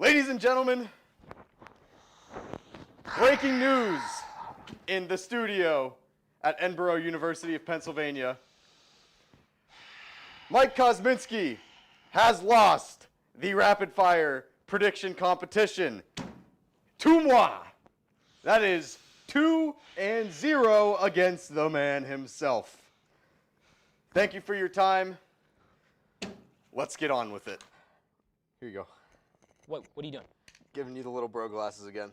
Ladies and gentlemen, breaking news in the studio at Boro, University of Pennsylvania. Mike Kozminski has lost the rapid fire prediction competition to moi. That is 2-0 against the man himself. Thank you for your time. Let's get on with it. Here you go. What are you doing? Giving you the little bro glasses again.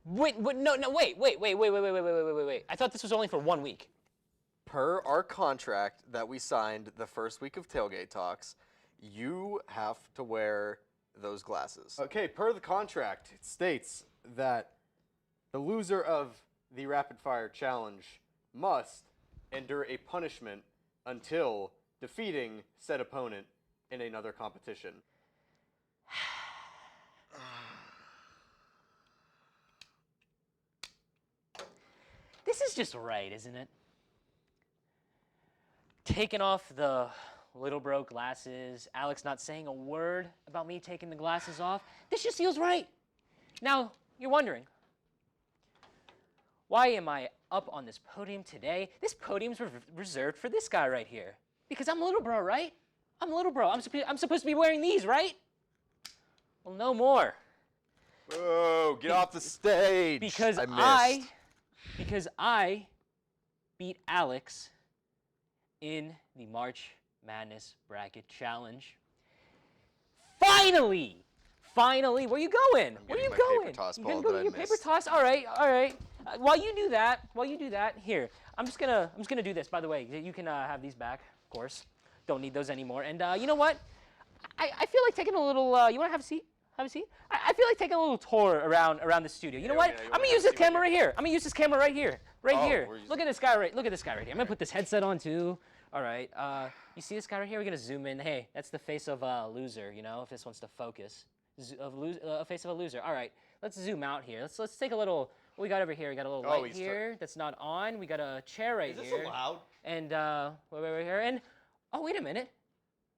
Wait. I thought this was only for 1 week. Per our contract that we signed the first week of Tailgate Talks, you have to wear those glasses. Okay, per the contract, it states that the loser of the rapid fire challenge must endure a punishment until defeating said opponent in another competition. This is just right, isn't it? Taking off the little bro glasses, Alex not saying a word about me taking the glasses off. This just feels right. Now, you're wondering, why am I up on this podium today? This podium's reserved for this guy right here. Because I'm a little bro, right? I'm a little bro. I'm supposed to be wearing these, right? Well, no more. Whoa, get off the stage. Because I beat Alex in the March Madness Bracket Challenge. Finally! Where you going? Where you going? Paper toss You ball gonna go that get I your paper missed. toss? All right. While you do that, here. I'm just gonna do this. By the way, you can have these back, of course. Don't need those anymore. And you know what? I feel like taking a little. You wanna have a seat? Have a seat? I feel like taking a little tour around the studio. You know what? I'm gonna use this camera right here. Right here. Look at this guy right here. I'm gonna put this headset on too. All right. You see this guy right here? We're gonna zoom in. Hey, that's the face of a loser. You know, if this wants to focus, a face of a loser. All right. Let's zoom out here. Let's take a little. What we got over here? We got a little light here that's not on. We got a chair right here. Is this allowed? And wait here. And oh, wait a minute.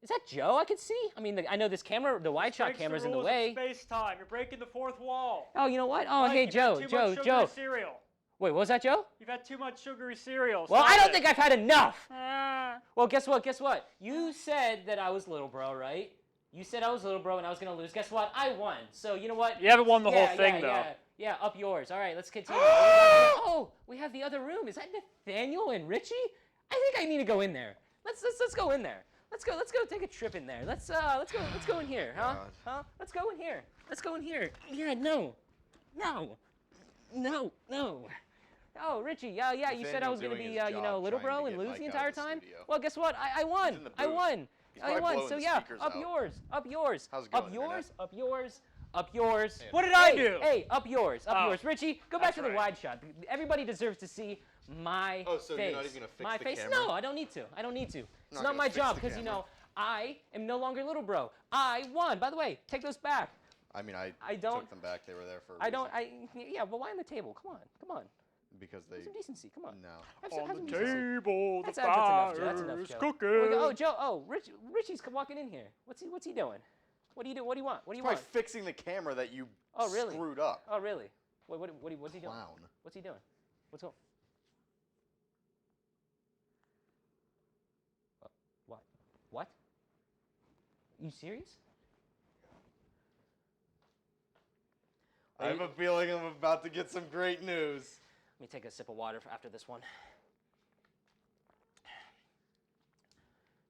Is that Joe? I can see. I mean, I know this camera, the wide shot camera's in the way. Space time. You're breaking the fourth wall. Oh, you know what? Oh, Mike, hey, you've Joe. had too much sugary cereal. Wait, what was that, Joe? You've had too much sugary cereal. Well, Stop I don't it. think I've had enough. Well, guess what? You said that I was little bro, right? You said I was little bro and I was going to lose. Guess what? I won. So, you know what? You haven't won the whole thing, though. Yeah, up yours. All right, let's continue. Oh, we have the other room. Is that Nathaniel and Richie? I think I need to go in there. Let's go in there. Let's go take a trip in there. Let's go in here, huh? God. Huh? Let's go in here. Yeah, no. Oh, Richie, yeah, you said I was going to be, little bro and lose the entire time? Well, guess what? I won. I won. So, yeah, up yours. How's it going, Up yours. What did I do? Hey, up yours. Richie, go back to the wide shot. Everybody deserves to see my face. Oh, so you're not even going to fix my the face? camera? No, I don't need to. It's Not not gonna my fix job the because, camera. I am no longer little bro. I won. By the way, take those back. I mean, I don't- took them back. They were there for a I don't, reason. yeah, but why on the table? Come on. Because they... Have some decency. Come on. No. Have some On the decency. table, the That's enough, Joe. fire's Joe. cooking. Oh, Joe. Oh, Richie's walking in here. What's he doing? What do you do? What do you want? What do you Probably want? fixing the camera that you Oh, really? screwed up. Oh, really? What's he doing? Clown. What's he doing? What's going? What? You serious? I have a feeling I'm about to get some great news. Let me take a sip of water after this one.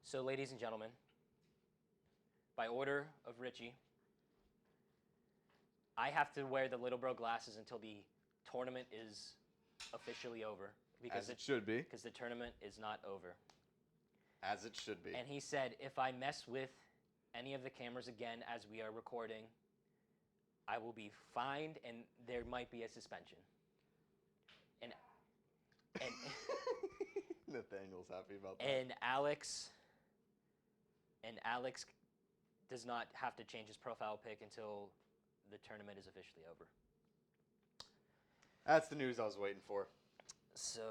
So, ladies and gentlemen, by order of Richie, I have to wear the little bro glasses until the tournament is officially over. As it should be. Because the tournament is not over. As it should be. And he said, if I mess with any of the cameras again as we are recording, I will be fined and there might be a suspension. And Nathaniel's happy about that. And Alex does not have to change his profile pic until the tournament is officially over. That's the news I was waiting for. So,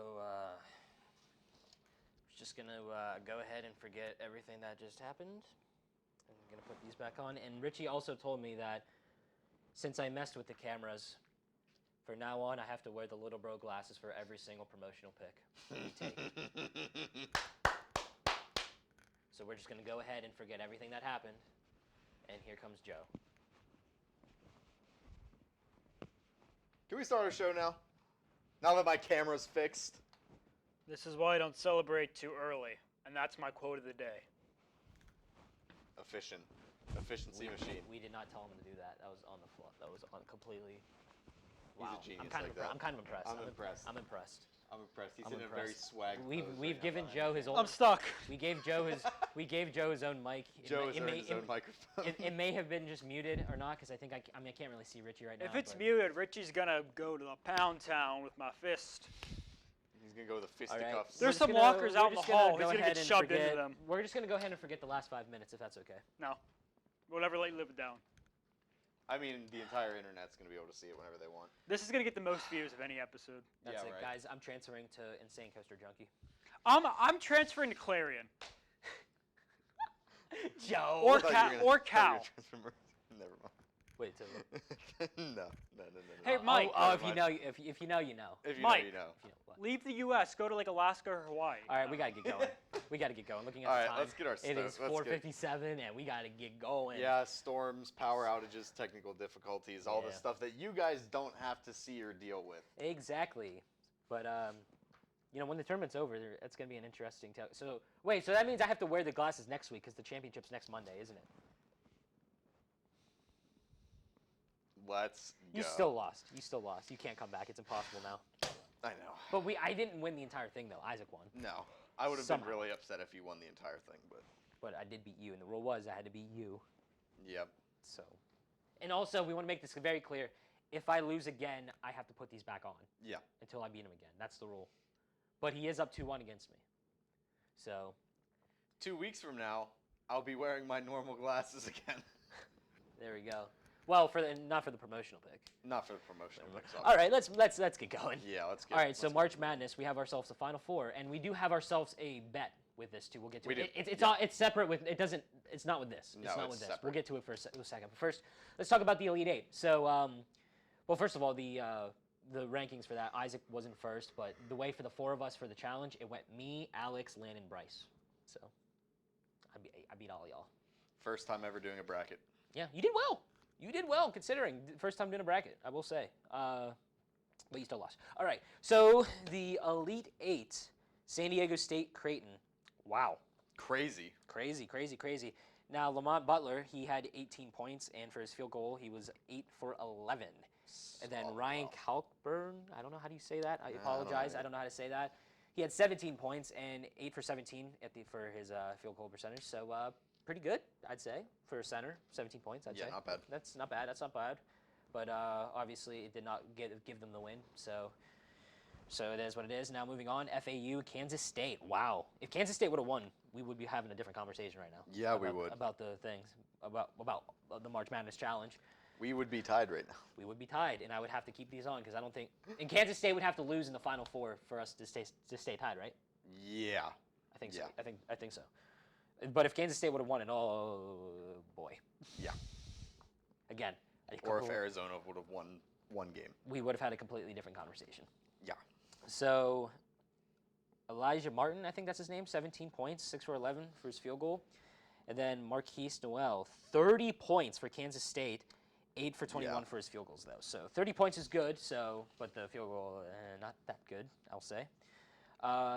just gonna go ahead and forget everything that just happened. I'm gonna put these back on. And Richie also told me that since I messed with the cameras, from now on I have to wear the little bro glasses for every single promotional pick we take. So we're just going to go ahead and forget everything that happened. And here comes Joe. Can we start our show now? Now that my camera's fixed. This is why I don't celebrate too early, and that's my quote of the day. Efficiency machine. We did not tell him to do that. That was on the floor. That was on completely. He's Wow. a genius I'm kind like of that. I'm kind of impressed. I'm impressed. I'm impressed. I'm impressed. He's I'm in a very impressed. swag pose We've right given now Joe his old. I'm stuck. We gave Joe his own mic. Joe has earned his own microphone. It may have been just muted or not, because I think I can't really see Richie right now. If it's but- muted, Richie's gonna go to the pound town with my fist. He's gonna go with the All right. fisticuffs. There's We're some just gonna- walkers we're out in just the gonna hall. go He's gonna ahead get and shoved into forget- them. We're just gonna go ahead and forget the last 5 minutes, if that's okay. No. Whatever, live it down. I mean, the entire internet's gonna be able to see it whenever they want. This is gonna get the most views of any episode. That's Yeah, it, right. guys. I'm transferring to Insane Coaster Junkie. I'm transferring to Clarion Joe. or I thought you were Cal gonna- or I thought you Cal. were transfer- Never mind. Wait. No. Hey, Oh, Mike. Oh, if Never you know, if you know, you know. If you Mike. know, you know. If you know what. Leave the U.S. Go to like Alaska or Hawaii. All right, we gotta get going. Looking at All the right, time. let's get our It stuff. is Let's get- 4:57, and we gotta get going. Yeah, storms, power outages, technical difficulties, all the Yeah. stuff that you guys don't have to see or deal with. Exactly. But when the tournament's over, it's gonna be an interesting. So wait, so that means I have to wear the glasses next week because the championship's next Monday, isn't it? Let's go. You still lost. You can't come back. It's impossible now. I know. But I didn't win the entire thing though. Isaac won. No. I would have Somehow. been really upset if you won the entire thing, but But I did beat you, and the rule was I had to beat you. yep. So, and also we want to make this very clear. If I lose again, I have to put these back on Yeah. until I beat him again. That's the rule. But he is up 2-1 against me. So 2 weeks from now, I'll be wearing my normal glasses again. there we go. Well, not for the promotional pick. Not for the promotional picks. All right, let's get going. Yeah, let's get All right, so let's March Madness, we have ourselves the Final Four, and we do have ourselves a bet with this too. We'll get to We it. do. It's separate with it. Doesn't. It's not with this. No, It's not it's with this. separate. We'll get to it for a second. But first, let's talk about the Elite Eight. So, well, first of all, the rankings for that, Isaac wasn't first, but the way for the four of us for the challenge, it went me, Alex, Landon, Bryce. So, I beat all y'all. First time ever doing a bracket. Yeah, you did well. You did well considering first time doing a bracket, I will say. But you still lost. All right, so the Elite Eight, San Diego State, Creighton. Wow. Crazy. Crazy. Now, Lamont Butler, he had 18 points, and for his field goal, he was 8 for 11. And then Ryan Kalkburn, I don't know how do you say that. I apologize. I don't know how to say that. He had 17 points and 8 for 17 for his field goal percentage. So pretty good, I'd say, for a center. 17 points, I'd say. Yeah, not bad. That's not bad. But obviously, it did not give them the win. So it is what it is. Now moving on, FAU, Kansas State. Wow. If Kansas State would have won, we would be having a different conversation right now. Yeah, we would. About the things, about the March Madness Challenge. We would be tied right now. We would be tied, and I would have to keep these on because I don't think. And Kansas State would have to lose in the Final Four for us to stay tied, right? Yeah. I think so. Yeah. I think so. But if Kansas State would have won it, oh boy. Yeah. Again. Or if Arizona would have won one game. We would have had a completely different conversation. Yeah. So, Elijah Martin, I think that's his name, 17 points, 6 for 11 for his field goal. And then Marquise Noel, 30 points for Kansas State, 8 for 21 for his field goals, though. So 30 points is good, but the field goal, not that good, I'll say.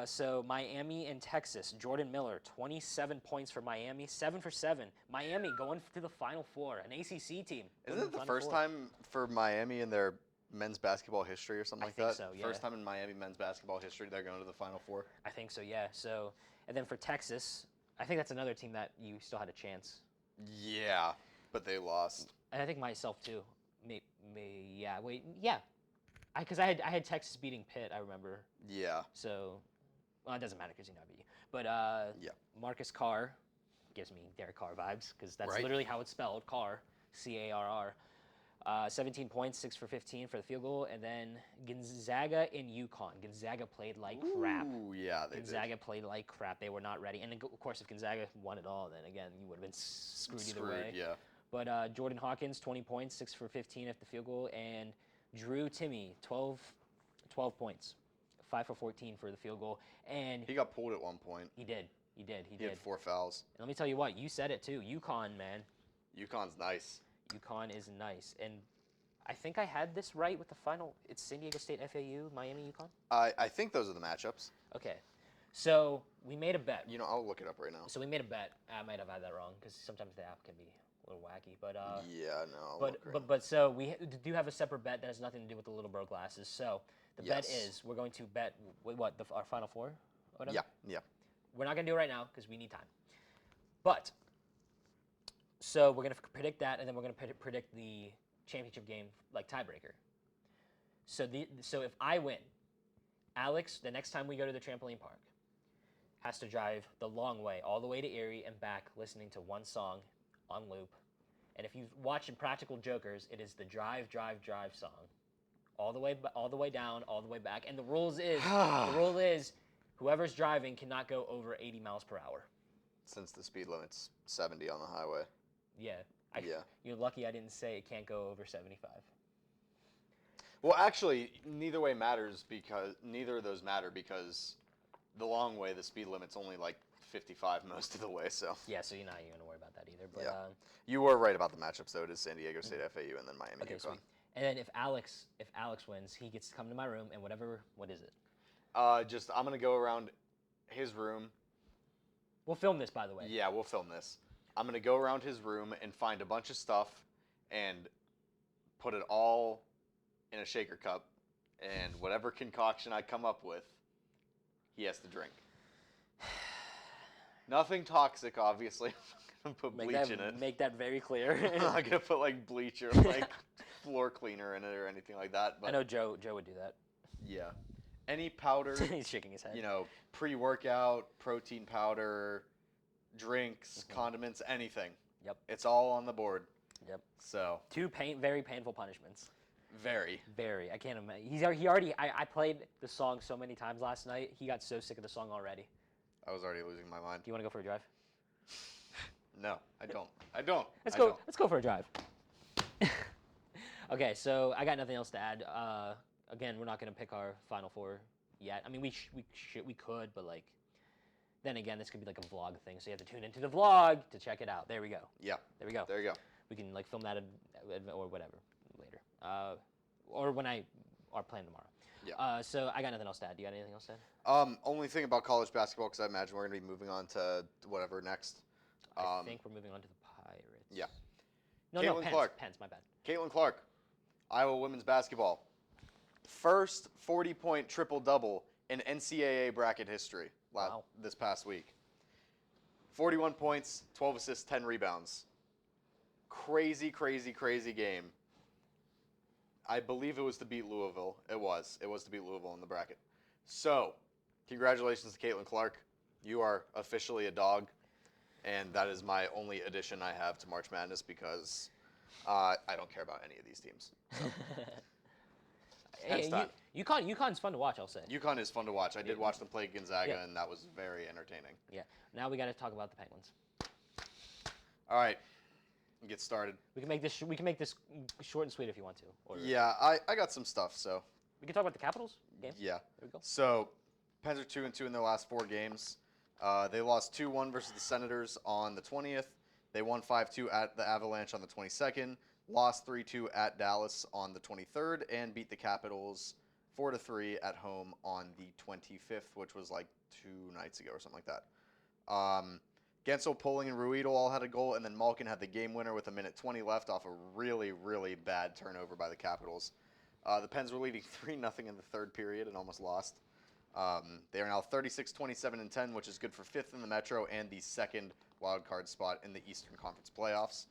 So Miami and Texas, Jordan Miller, 27 points for Miami, 7 for 7. Miami going to the Final Four, an ACC team. Isn't it the first time for Miami in their men's basketball history or something like think that? so, yeah. First time in Miami men's basketball history they're going to the Final Four. I think so, yeah. So, and then for Texas, I think that's another team that you still had a chance. Yeah, but they lost. And I think myself too. Because I had Texas beating Pitt, I remember. Yeah. So, well, it doesn't matter because I beat you. But Yeah. Marcus Carr gives me Derek Carr vibes because that's Right. literally how it's spelled, Carr, Carr. 17 points, 6 for 15 for the field goal, and then Gonzaga and UConn. Gonzaga played like crap. Ooh, yeah, they Gonzaga played like crap. They were not ready. And of course, if Gonzaga won it all, then again, you would have been screwed either way. Yeah. But Jordan Hawkins, 20 points, 6 for 15 at the field goal, and Drew Timme, 12 points, 5 for 14 for the field goal. And he got pulled at one point. He did. He had 4 fouls. And let me tell you what, you said it too. UConn, man. UConn's nice. UConn is nice. And I think I had this right with the final. It's San Diego State, FAU, Miami, UConn? I think those are the matchups. Okay. So we made a bet. You know, I'll look it up right now. So we made a bet. I might have had that wrong because sometimes the app can be a little wacky. But yeah, no. But so we do have a separate bet that has nothing to do with the Littleboro glasses. So the bet is we're going to bet what our final 4. Whatever? Yeah. We're not going to do it right now because we need time. But, so we're going to predict that, and then we're going to predict the championship game, like tiebreaker. So if I win, Alex, the next time we go to the trampoline park, has to drive the long way, all the way to Erie and back, listening to one song on loop. And if you've watched Impractical Jokers, it is the Drive, Drive, Drive song. All the way down, all the way back. And the rule is whoever's driving cannot go over 80 miles per hour. Since the speed limit's 70 on the highway. Yeah. You're lucky I didn't say it can't go over 75. Well, actually, neither of those matter because the long way, the speed limit's only like 55 most of the way. So yeah, so you're not going to worry about that either. But yeah. You were right about the matchups though. It is San Diego State, FAU, and then Miami. Okay, UConn. sweet. And then if Alex wins, he gets to come to my room and what is it? I'm gonna go around his room. We'll film this, by the way. Yeah, we'll film this. I'm gonna go around his room and find a bunch of stuff and put it all in a shaker cup, and whatever concoction I come up with, he has to drink. Nothing toxic, obviously. I'm gonna put bleach in it. Make that very clear. I'm not gonna put like bleach or like floor cleaner in it or anything like that. But I know Joe would do that. Yeah. Any powder. He's shaking his head. You know, pre-workout, protein powder, drinks, condiments, anything. Yep. It's all on the board. Yep. So. 2 very painful punishments. Very. I can't imagine. He already. I played the song so many times last night. He got so sick of the song already. I was already losing my mind. Do you want to go for a drive? No, I don't. Let's go. Let's go for a drive. Okay, so I got nothing else to add. Again, we're not going to pick our final 4 yet. I mean, we could, but like, then again, this could be like a vlog thing. So you have to tune into the vlog to check it out. There we go. Yeah. There we go. There you go. We can like film that or whatever later, or when our plan tomorrow. Yeah. So I got nothing else to add. Do you got anything else to add? Only thing about college basketball, because I imagine we're going to be moving on to whatever next. I think we're moving on to the Pirates. Yeah. No, Pens, my bad. Caitlin Clark, Iowa women's basketball. First 40-point triple-double in NCAA bracket history this past week. 41 points, 12 assists, 10 rebounds. Crazy game. I believe it was to beat Louisville. It was to beat Louisville in the bracket. So, congratulations to Caitlin Clark. You are officially a dog. And that is my only addition I have to March Madness because I don't care about any of these teams. So. Hey, UConn's fun to watch, I'll say. UConn is fun to watch. I did watch them play Gonzaga, and that was very entertaining. Yeah. Now we got to talk about the Penguins. All right. Get started. We can make this short and sweet if you want to. Or yeah, I got some stuff, so. We can talk about the Capitals game? Yeah. There we go. So, Pens are 2-2 in their last 4 games. They lost 2-1 versus the Senators on the 20th. They won 5-2 at the Avalanche on the 22nd. Lost 3-2 at Dallas on the 23rd, and beat the Capitals 4-3 at home on the 25th, which was like 2 nights ago or something like that. Gensel, Poling, and Ruido all had a goal, and then Malkin had the game winner with 1:20 left off a really, really bad turnover by the Capitals. The Pens were leading 3-0 in the third period and almost lost. They are now 36, 27, and 10, which is good for 5th in the Metro and the 2nd wild card spot in the Eastern Conference playoffs.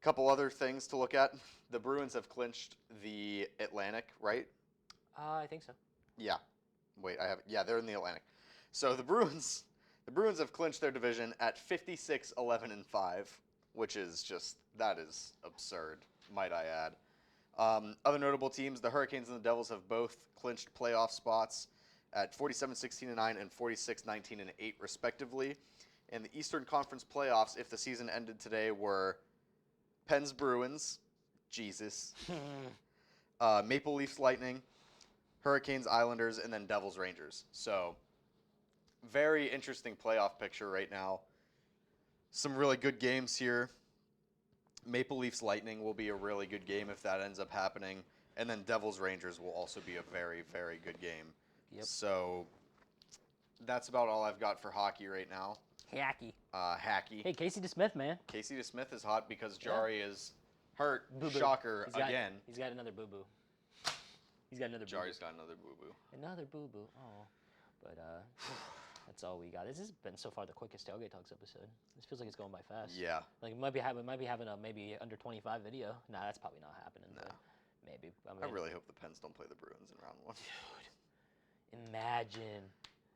Couple other things to look at. The Bruins have clinched the Atlantic, right? I think so. Yeah. Wait, they're in the Atlantic. So the Bruins have clinched their division at 56, 11, and 5, which is that is absurd, might I add. Other notable teams, the Hurricanes and the Devils have both clinched playoff spots at 47, 16, and 9 and 46, 19, and 8 respectively. And the Eastern Conference playoffs, if the season ended today, were Pens Bruins, Jesus, Maple Leafs Lightning, Hurricanes Islanders, and then Devils Rangers. So, very interesting playoff picture right now. Some really good games here. Maple Leafs Lightning will be a really good game if that ends up happening. And then Devils Rangers will also be a very, very good game. Yep. So, that's about all I've got for hockey right now. Hacky. Hey, Casey DeSmith, man. Casey DeSmith is hot because Jari is hurt. Boo-boo. Shocker again. He's got another boo-boo. Jari's got another boo-boo. Another boo-boo. Oh. But that's all we got. This has been so far the quickest Tailgate Talks episode. This feels like it's going by fast. Yeah. Like, we might be having a maybe under 25 video. Nah, that's probably not happening. No. But maybe. I really hope the Pens don't play the Bruins in round 1. Dude,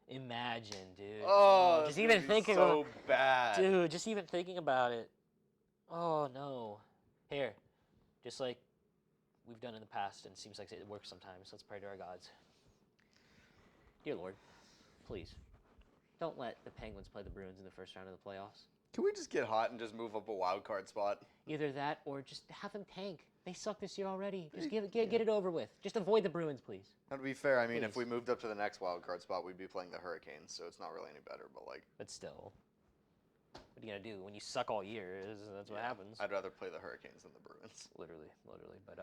imagine, dude. Oh, just even thinking so bad. Dude, just even thinking about it. Oh no. Here, just like we've done in the past, and it seems like it works sometimes. Let's pray to our gods. Dear Lord, please don't let the Penguins play the Bruins in the first round of the playoffs. Can we just get hot and just move up a wild card spot? Either that or just have them tank. They suck this year already. Just get it over with. Just avoid the Bruins, please. Now, to be fair, I mean, Please. if we moved up to the next wild card spot, we'd be playing the Hurricanes, so it's not really any better. But still, what are you gonna do when you suck all year? That's what happens. I'd rather play the Hurricanes than the Bruins. Literally. But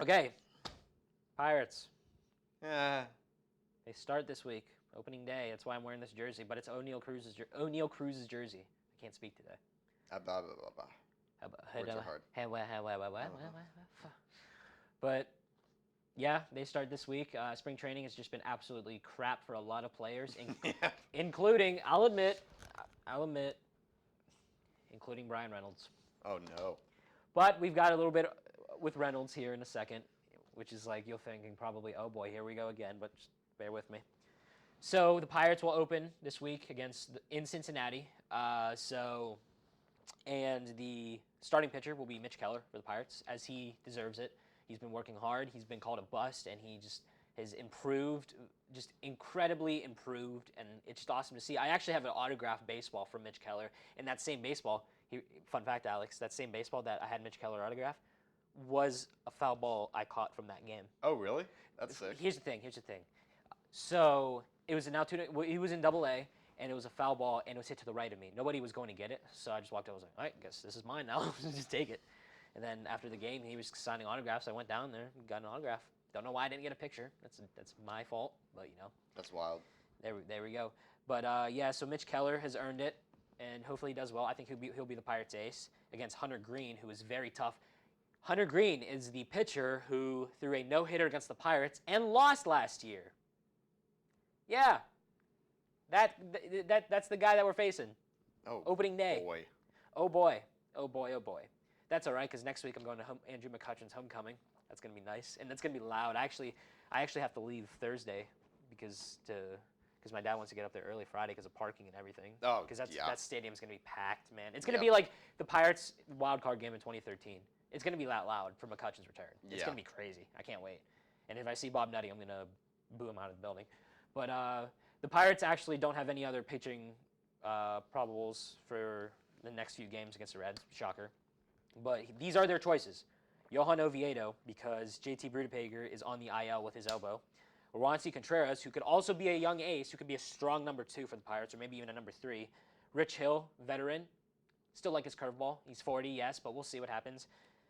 okay, Pirates. Yeah. They start this week, opening day. That's why I'm wearing this jersey. But it's O'Neal Cruz's jersey. I can't speak today. Blah, blah, blah, blah. Words are hard. But yeah, they start this week. Spring training has just been absolutely crap for a lot of players, including, I'll admit, including Brian Reynolds. Oh no. But we've got a little bit with Reynolds here in a second, which is like you're thinking probably, oh boy, here we go again. But just bear with me. So the Pirates will open this week in Cincinnati. And the starting pitcher will be Mitch Keller for the Pirates, as he deserves it. He's been working hard. He's been called a bust, and he just has improved, just incredibly improved, and it's just awesome to see. I actually have an autographed baseball from Mitch Keller, and that same baseball, fun fact, Alex, that same baseball that I had Mitch Keller autograph was a foul ball I caught from that game. Oh, really? That's sick. Here's the thing. So it was he was in Double-A, and it was a foul ball, and it was hit to the right of me. Nobody was going to get it, so I just walked over. I was like, all right, I guess this is mine now. Just take it. And then after the game, he was signing autographs. I went down there and got an autograph. Don't know why I didn't get a picture. That's my fault, but you know. That's wild. There we go. But yeah, so Mitch Keller has earned it, and hopefully he does well. I think he'll be the Pirates' ace against Hunter Green, who is very tough. Hunter Green is the pitcher who threw a no-hitter against the Pirates and lost last year. Yeah. That's the guy that we're facing. Oh, opening day. Boy. Oh boy. That's all right, because next week I'm going to Andrew McCutcheon's homecoming. That's gonna be nice, and that's gonna be loud. I actually have to leave Thursday because my dad wants to get up there early Friday because of parking and everything. Oh, because that stadium's gonna be packed, man. It's gonna Yep. be like the Pirates wild card game in 2013. It's gonna be that loud for McCutcheon's return. It's gonna be crazy. I can't wait. And if I see Bob Nutty, I'm gonna boo him out of the building. But the Pirates actually don't have any other pitching probables for the next few games against the Reds. Shocker. But these are their choices. Johan Oviedo, because JT Brudepager is on the IL with his elbow. Roansy Contreras, who could also be a young ace, who could be a strong number 2 for the Pirates, or maybe even a number 3. Rich Hill, veteran. Still like his curveball. He's 40, yes, but we'll see what happens.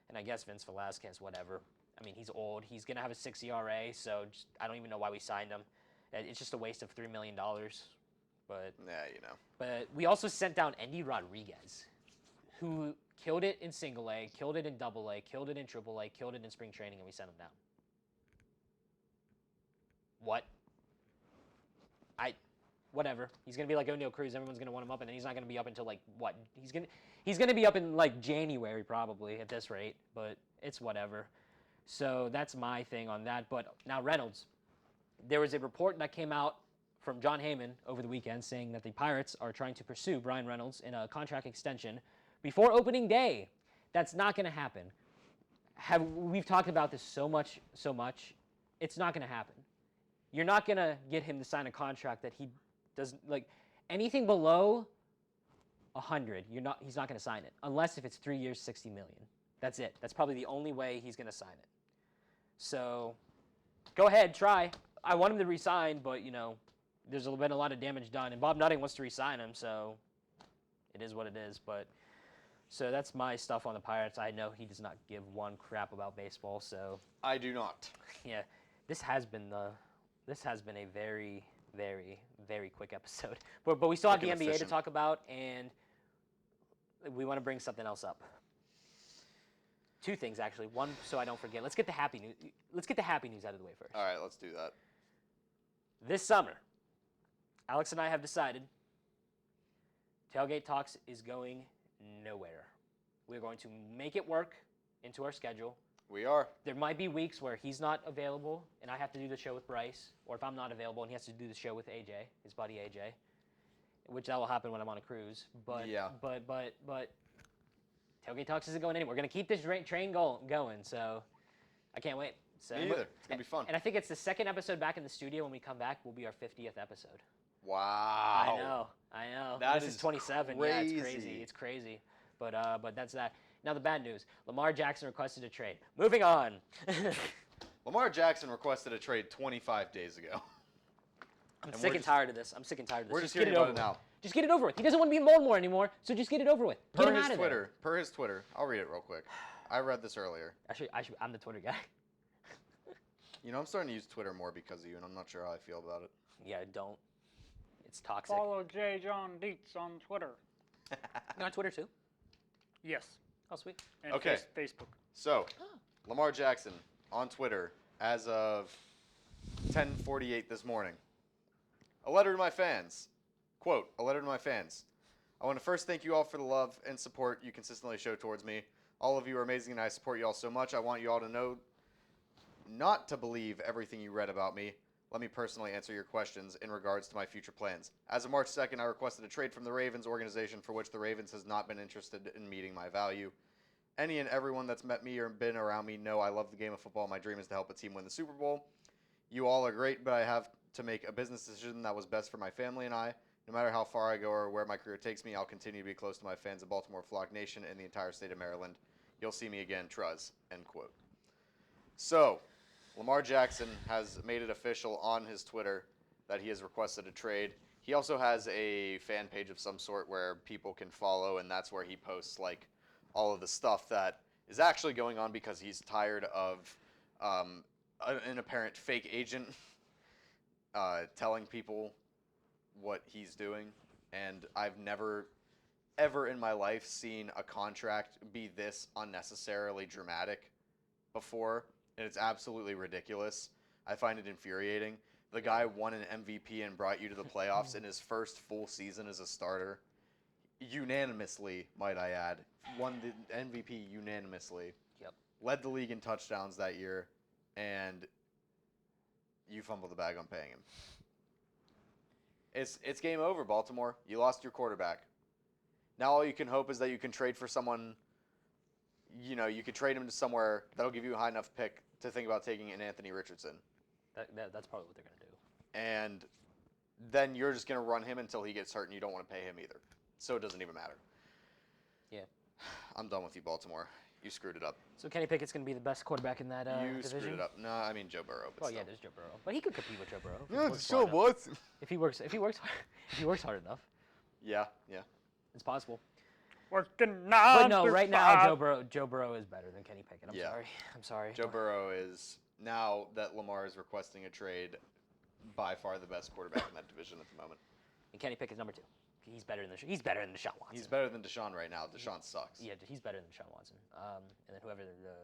And I guess Vince Velasquez, whatever. I mean, he's old. He's going to have a 6 ERA, so I don't even know why we signed him. It's just a waste of $3 million. But yeah, you know. But we also sent down Endy Rodriguez, who killed it in Single A, killed it in Double A, killed it in Triple A, killed it in spring training, and we sent him down. What? Whatever. He's gonna be like O'Neal Cruz. Everyone's gonna want him up, and then he's not gonna be up until like what? He's gonna be up in like January probably at this rate. But it's whatever. So that's my thing on that. But now Reynolds, there was a report that came out from John Heyman over the weekend saying that the Pirates are trying to pursue Brian Reynolds in a contract extension before opening day. That's not going to happen. We've talked about this so much. It's not going to happen. You're not going to get him to sign a contract that he doesn't like. Anything below 100, he's not going to sign it unless if it's 3 years, 60 million. That's it. That's probably the only way he's going to sign it. So go ahead, try. I want him to resign, but there's been a lot of damage done, and Bob Nutting wants to resign him, so it is what it is. But so that's my stuff on the Pirates. I know he does not give one crap about baseball, so I do not. yeah, this has been a very, very, very quick episode. But we still have the NBA to talk about, and we want to bring something else up. 2 things actually. One, so I don't forget. Let's get the happy news. Let's get the happy news out of the way first. All right, let's do that. This summer, Alex and I have decided Tailgate Talks is going nowhere. We're going to make it work into our schedule. We are. There might be weeks where he's not available and I have to do the show with Bryce, or if I'm not available and he has to do the show with AJ, his buddy AJ, which that will happen when I'm on a cruise. But yeah. But Tailgate Talks isn't going anywhere. We're going to keep this train going, so I can't wait. So, Me either. It's going to be fun. And I think it's the second episode back in the studio. When we come back, will be our 50th episode. Wow. I know. That this is 27. crazy. Yeah, it's crazy. It's crazy. But that's that. Now the bad news. Lamar Jackson requested a trade. Moving on. Lamar Jackson requested a trade 25 days ago. I'm sick and tired of this. We're just get hearing it about over it now. with. Just get it over with. He doesn't want to be in Baltimore anymore, so just get it over with. Get him out of there. Per his Twitter, I'll read it real quick. I read this earlier. Actually, I'm the Twitter guy. I'm starting to use Twitter more because of you, and I'm not sure how I feel about it. Yeah, don't. It's toxic. Follow J. John Dietz on Twitter. You're on Twitter too? Yes. Oh, sweet. And Okay. Facebook. So, Lamar Jackson on Twitter as of 10:48 this morning. A letter to my fans. Quote, a letter to my fans. I want to first thank you all for the love and support you consistently show towards me. All of you are amazing, and I support you all so much. I want you all to know not to believe everything you read about me. Let me personally answer your questions in regards to my future plans. As of March 2nd, I requested a trade from the Ravens organization, for which the Ravens has not been interested in meeting my value. Any and everyone that's met me or been around me know I love the game of football. My dream is to help a team win the Super Bowl. You all are great, but I have to make a business decision that was best for my family and I. No matter how far I go or where my career takes me, I'll continue to be close to my fans of Baltimore Flock Nation and the entire state of Maryland. You'll see me again, Truz. End quote. So, Lamar Jackson has made it official on his Twitter that he has requested a trade. He also has a fan page of some sort where people can follow, and that's where he posts like all of the stuff that is actually going on because he's tired of an apparent fake agent telling people what he's doing. And I've never, ever in my life seen a contract be this unnecessarily dramatic before. And it's absolutely ridiculous. I find it infuriating. The guy won an MVP and brought you to the playoffs in his first full season as a starter. Unanimously, might I add. Won the MVP unanimously. Yep. Led the league in touchdowns that year. And you fumbled the bag on paying him. It's game over, Baltimore. You lost your quarterback. Now all you can hope is that you can trade for someone. You could trade him to somewhere that'll give you a high enough pick to think about taking an Anthony Richardson. That's probably what they're going to do. And then you're just going to run him until he gets hurt, and you don't want to pay him either. So it doesn't even matter. Yeah. I'm done with you, Baltimore. You screwed it up. So Kenny Pickett's going to be the best quarterback in that You division? screwed it up. No, I mean Joe Burrow. But Well, still. yeah, there's Joe Burrow, but he could compete with Joe Burrow. Yeah, so what? If he works hard enough, Yeah. it's possible. Working But 9 no, to right now 5. Joe Burrow is better than Kenny Pickett. I'm sorry. Joe Burrow is, now that Lamar is requesting a trade, by far the best quarterback in that division at the moment. And Kenny Pickett's number 2. He's better than Deshaun Watson. He's better than Deshaun right now. Deshaun sucks. Yeah, he's better than Deshaun Watson. And then whoever the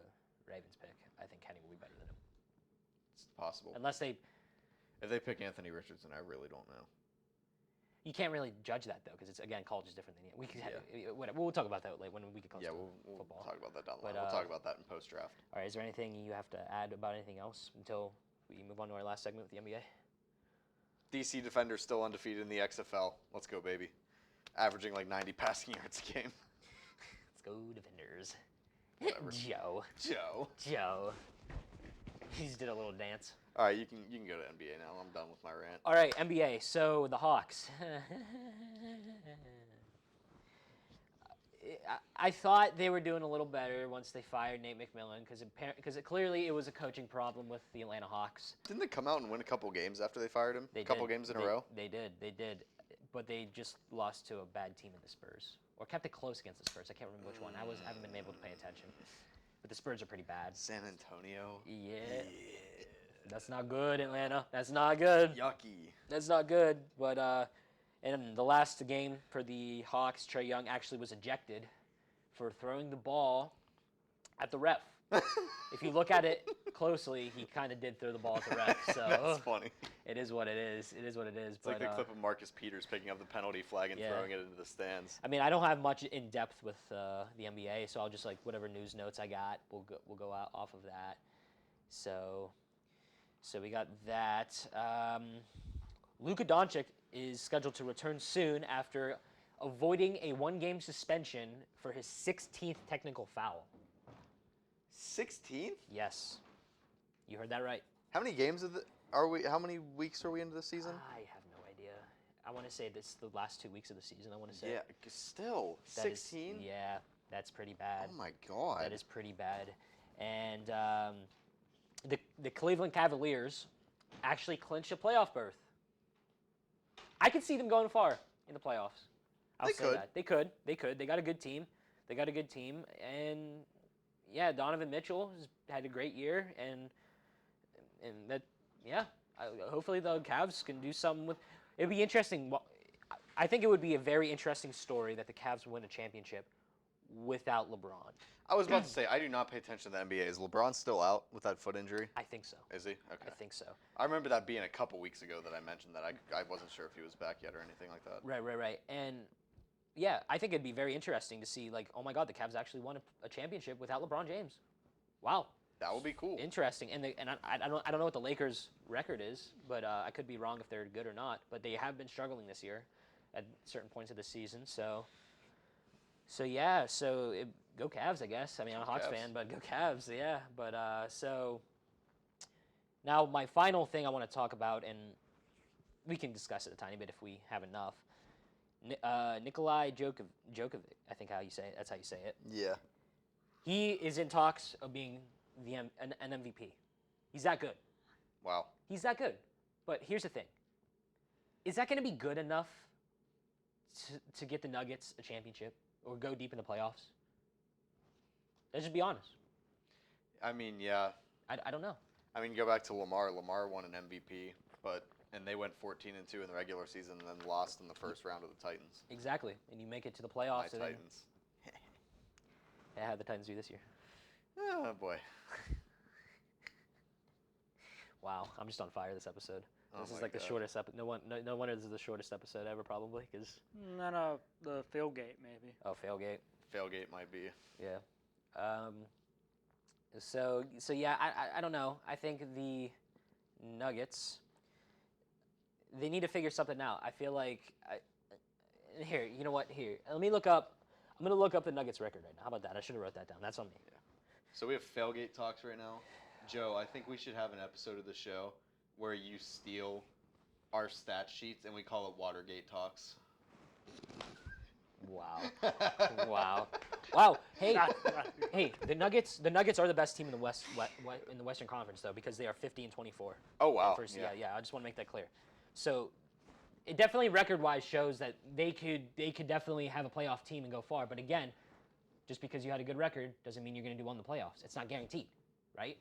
Ravens pick, I think Kenny will be better than him. It's possible. Unless If they pick Anthony Richardson, I really don't know. you can't really judge that though, because it's again college is different than whatever. We'll talk about that when we get close to We'll football. talk about that down the line. But, We'll talk about that in post-draft. All right, is there anything you have to add about anything else until we move on to our last segment with the NBA? DC defenders still undefeated in the XFL. Let's go, baby. Averaging like 90 passing yards a game. Let's go Defenders. Whatever. Joe. He just did a little dance. All right, you can go to NBA now. I'm done with my rant. All right, NBA. So the Hawks. I thought they were doing a little better once they fired Nate McMillan because clearly it was a coaching problem with the Atlanta Hawks. Didn't they come out and win a couple games after they fired him? A couple games in a row? They did. But they just lost to a bad team in the Spurs. Or kept it close against the Spurs. I can't remember which one. I haven't been able to pay attention. But the Spurs are pretty bad. San Antonio? Yeah. That's not good, Atlanta. That's not good. Yucky. That's not good. But in the last game for the Hawks, Trae Young actually was ejected for throwing the ball at the ref. If you look at it closely, he kind of did throw the ball at the ref. So That's funny. It is what it is. It is what it is. It's like the clip of Marcus Peters picking up the penalty flag and throwing it into the stands. I mean, I don't have much in depth with the NBA, so I'll just whatever news notes I got, we'll go out off of that. So we got that. Luka Doncic is scheduled to return soon after avoiding a one-game suspension for his 16th technical foul. 16th? Yes, you heard that right. How many games are we? How many weeks are we into the season? I have no idea. I want to say this is the last 2 weeks of the season. I want to say. Yeah, still 16. Yeah, that's pretty bad. Oh my God. That is pretty bad. And the Cleveland Cavaliers actually clinched a playoff berth. I could see them going far in the playoffs. I'll say that. They could. They got a good team. And yeah, Donovan Mitchell has had a great year, and that, yeah, hopefully the Cavs can do something with. It'd be interesting. Well, I think it would be a very interesting story that the Cavs win a championship without LeBron. I was about to say, I do not pay attention to the NBA. Is LeBron still out with that foot injury? I think so. Is he? Okay. I think so. I remember that being a couple weeks ago that I mentioned that. I wasn't sure if he was back yet or anything like that. Right. And yeah, I think it'd be very interesting to see, oh my God, the Cavs actually won a championship without LeBron James. Wow. That would be cool. Interesting. And I don't know what the Lakers' record is, but I could be wrong if they're good or not. But they have been struggling this year at certain points of the season. So yeah. Go Cavs, I guess. I mean, I'm a Hawks fan, but go Cavs. Yeah. But so now my final thing I want to talk about, and we can discuss it a tiny bit if we have enough. Nikolai Djokovic, I think that's how you say it. Yeah. He is in talks of being an MVP. He's that good. Wow. He's that good. But here's the thing. Is that going to be good enough to get the Nuggets a championship or go deep in the playoffs? Let's just be honest. I mean, yeah. I don't know. I mean, go back to Lamar. Lamar won an MVP, and they went 14-2 in the regular season and then lost in the first round of the Titans. Exactly. And you make it to the playoffs. My Titans. Yeah, how did the Titans do this year? Oh, boy. Wow, I'm just on fire this episode. This is like God. the shortest episode. No wonder this is the shortest episode ever, probably. No, the Tailgate maybe. Oh, Tailgate. Tailgate might be. Yeah. So yeah, I don't know. I think the Nuggets, they need to figure something out. I feel like here, you know what? Here, let me look up. I'm gonna look up the Nuggets record right now. How about that? I should have wrote that down. That's on me. Yeah. So we have Tailgate Talks right now. Joe, I think we should have an episode of the show where you steal our stat sheets and we call it Watergate Talks. Wow. Wow. Hey, the Nuggets are the best team in the Western Conference though, because they are 50-24. Oh wow. Yeah. I just want to make that clear. So it definitely record-wise shows that they could definitely have a playoff team and go far. But again, just because you had a good record doesn't mean you're going to do well in the playoffs. It's not guaranteed, right?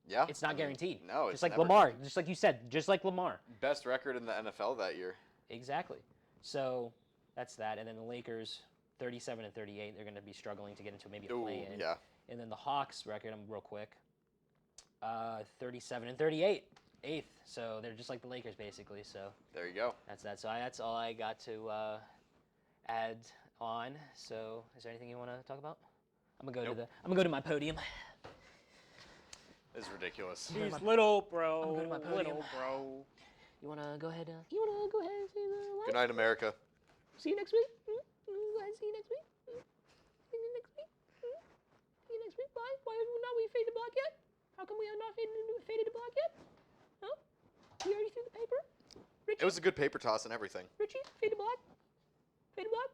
Yeah. It's not guaranteed. No, it's just like Lamar, just like you said, just like Lamar. Best record in the NFL that year. Exactly. So that's that. And then the Lakers, 37-38, they're going to be struggling to get into maybe a play-in. Yeah. And then the Hawks record, I'm real quick, 37-38, 8th. So they're just like the Lakers basically. So there you go. That's that. So that's all I got to add on. So is there anything you want to talk about? I'm gonna go to my podium. This is ridiculous. He's little, bro. I'm going to my podium. Little, bro. You wanna go ahead? And say the line? Good night, America. See you next week. Go ahead. See you next week. See you next week. See you next week. Bye. Why are not we faded to black yet? How come we are not faded to black yet? Huh? We already threw the paper. Richie. It was a good paper toss and everything. Richie, fade to black. Fade to black.